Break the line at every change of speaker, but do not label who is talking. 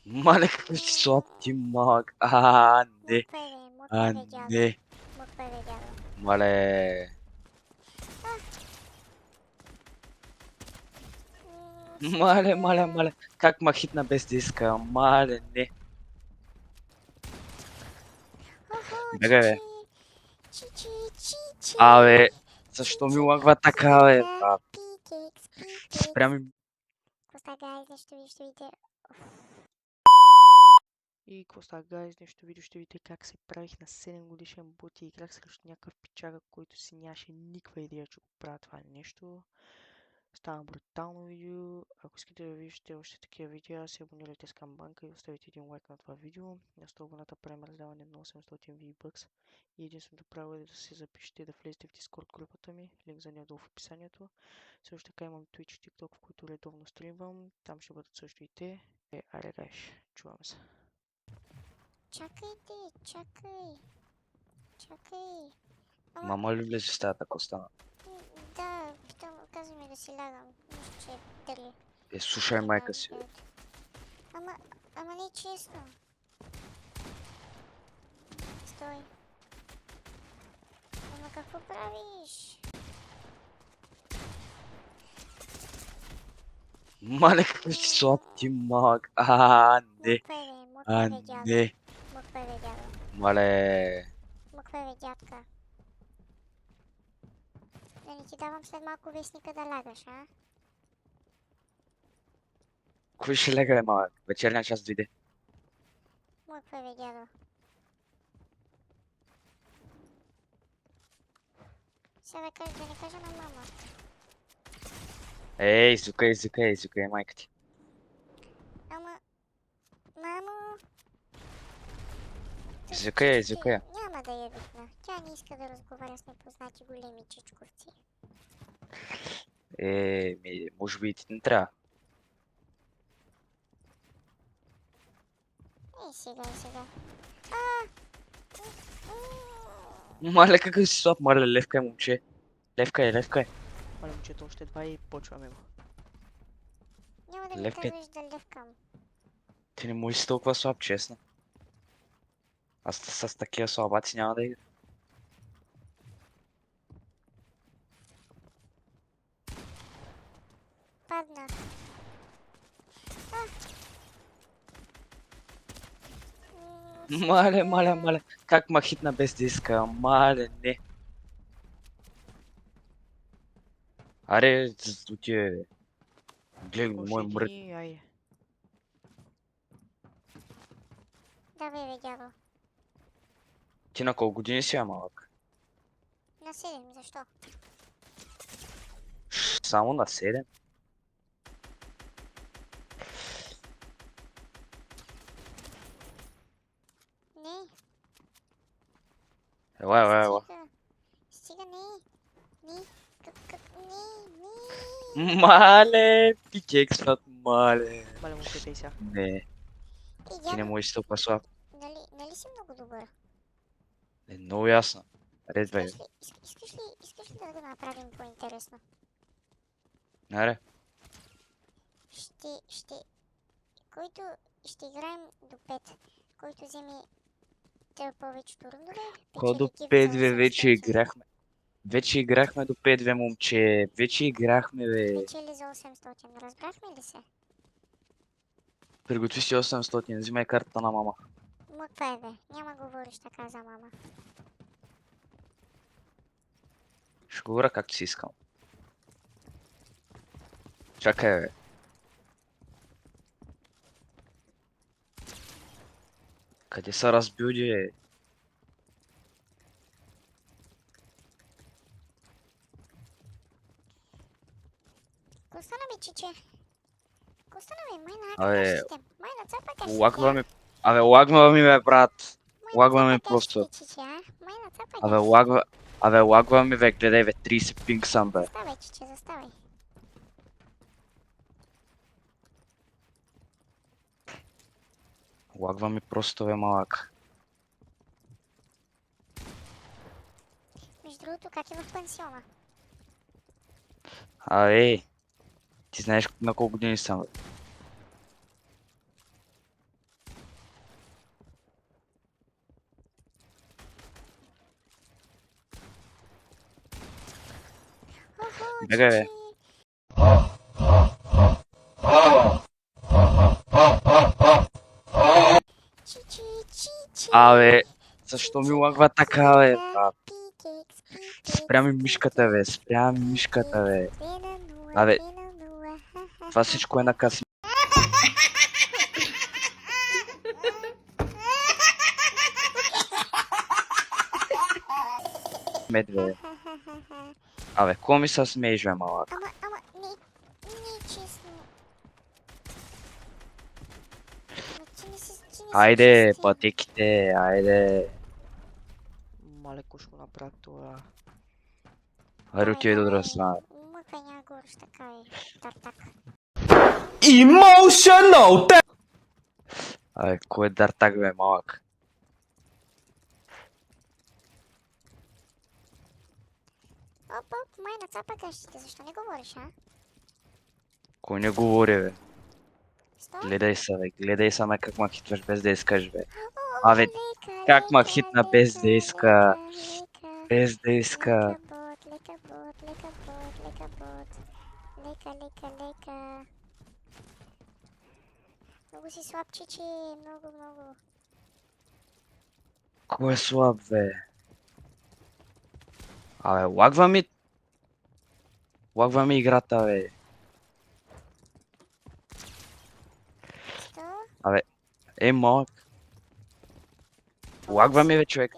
Мале, какъв си слаб ти малък. Не. Не.
Муквай бе, дядо.
Мале. Мале. Как ма хитна без да иска? Мале, не.
Охо,
Бегай, бе.
чичи.
Абе, защо ми лагва така, бе?
Пикекс.
Спрямо.
Коста, гайз, нещо видите.
И какво става, гайз, нещо видео ще видите как се правих на 7 годишен бут и играх срещу някакъв пичага, който си нямаше никаква идея, че го правя това нещо. Става брутално видео. Ако искате да виждате още такива видеа, се абонирайте с камбанка и оставите един лайк на това видео. На 100 абоната правим раздаване на 800 V-Bucks. И единственото правило е да се запишете и да влезете в Discord групата ми. Линк за нея долу в описанието. Също така имам Twitch и TikTok, в които редовно стримвам. Там ще бъдат също и те. Аре, гайш, чувам се.
Чакай.
Мама ли влезе в стаята, Коста?
Да, питам, каза ми да си лягам. Нищо, че е дали.
Слушай майка си, бе.
Ама не е честно. Стой. Ама какво правиш?
Мале, какъв си слаб ти малък. Не.
Муквай бе, дядо.
Не.
Муквай бе, дядо.
Мале.
Муквай бе, дядка. Да не ти давам след малко вестника да лягаш, а?
Кой ще лега, бе, малък? Вечерния час дойде.
Муквай бе, дядо. Сега да не кажа на мама.
Ей, извикай майка ти.
Ама... Мамо...
Извикай я.
Няма да я викна. Тя не иска да разговаря с непознати големи чичковци.
Може би и ти не трябва.
Сега.
Мале, какъв си слаб, мале, левка е, момче. Левка е.
Мале, момчето, още два и почваме го.
Няма да ми
Левка е.
казваш да левкам.
Ти не можеш си толкова слаб, честно. Аз с такива слабаци няма да игра.
Паднах.
Мале. Как ма хитна без да иска? Мале, не. Аре, отивай, бе. Гледай го, мой мръд.
Ай.
Давай бе, дядо.
Ти на колко години си, малък?
На 7, защо?
Само на 7?
Не.
Ела.
Стига, не. Не.
Мале, пикексват, мале.
Мале, момчета и сега.
Не, ти не можеш толкова слаб.
Нали си много добър?
Много ясно. Ред, бе.
Искаш ли да го направим по-интересно?
Аре.
Който ще играем до 5. Който вземе повечето рундове,
Ко до
печели
5,
за
бе, вече
800.
играхме. Вече играхме до 5, бе, момче. Вече играхме, бе.
Печели за 800. Разбрахме ли се?
Приготви си 800, взимай картата на мама.
Муквай бе, няма говориш така за мама.
Ще говоря както си искам. Чакай, бе. Къде са разбилди, бе?
Какво стана бе, чиче? Какво стана бе? Майна,
Абе,
кашите. Майна, цапа кашите.
лагва ми. Абе, лагва ми, бе, брат. Лагва ми
Майна, цапа
просто.
кашите, чиче, а? Майна, цапа
Абе,
кашите.
лагва ми, бе, гледай, бе, 30 пинг съм, бе.
Заставай, чиче, заставай.
Лагва ми просто, бе, малък.
Между другото, как е в пансиона?
Абе, ти знаеш на колко години съм, бе. Бегай, бе.
Чичи, чичи.
Абе, защо ми лагва така, бе? А,
Пикекс, пикекс.
спря ми мишката, бе, спря ми мишката, бе.
2:0,
Абе,
2:0, ха-ха.
това всичко е на къс. Медве.
Ха-ха-ха-ха.
Абе, ко ми се смееш, бе, малък?
Ама, не е честно. Ама ти не си
Айде,
честен.
пътеките, айде.
Малеко ще го направя това.
Хаru ти е до страна.
Мъкай нагоре, ще така е. Тартак.
Emotional
Абе, кой е дартак, бе, малък?
Оп, май нацапа гащите, защо не говориш, а?
Кой не говори, бе?
Стой.
Гледай се, ме как ме хитваш без да искаш, бе.
О,
Абе,
лека,
как ме
лека,
хитна без да
лека,
иска?
лека,
Без да иска.
лека бот, лека бот, лека бот. Лека. Много си слаб, чичи, много.
Кой е слаб, бе? Абе, лагва ми играта, бе.
Що?
Малък. Лагва ми, бе, човек.